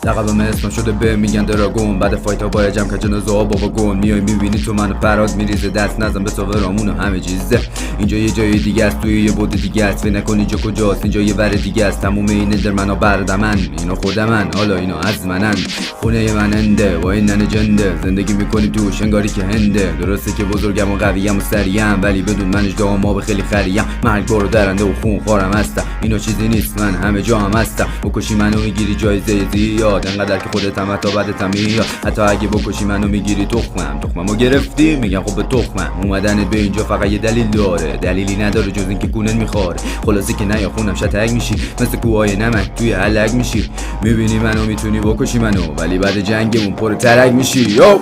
لقبم اسمم شده به میگن دراگون. بعد فایت ها باید جمع که جنازه ها بابا گون. میای میبینی تو منو پراد میریزه، دست نزن به تو رامون و همه چیزه. اینجا یه جای دیگه است، توی یه بود دیگه است. فکر نکن اینجا کجاست، اینجا یه ور دیگه است. تموم این در منو بردمن، اینا خودمن، حالا اینا از منن. خونه من انده با این ننه جنده، زندگی میکنیم توش انگاری که هنده. درسته که بزرگم و قویم و سریم، ولی بدون منش داما به خیلی خریم. مرگ برو درنده و خون خورم هستم، اینا چیزی نیست، من همه جا هم هستم. بکشی منو میگیری جایزه زیاد، انقدر که خودت هم تا بعدت میاد. حتی اگه بکشی منو میگیری تخممو گرفتی، میگم خب به تخمم. اومدنت به اینجا فقط یه دلیل داره، دلیلی نداره جز اینکه کونت میخوره. خلاصی که نیا خونم شتک میشی، مثل کوهای نمک توی حلق میشی. میبینی منو میتونی بکشی منو، ولی بعد جنگمون پر ترک میشی. یو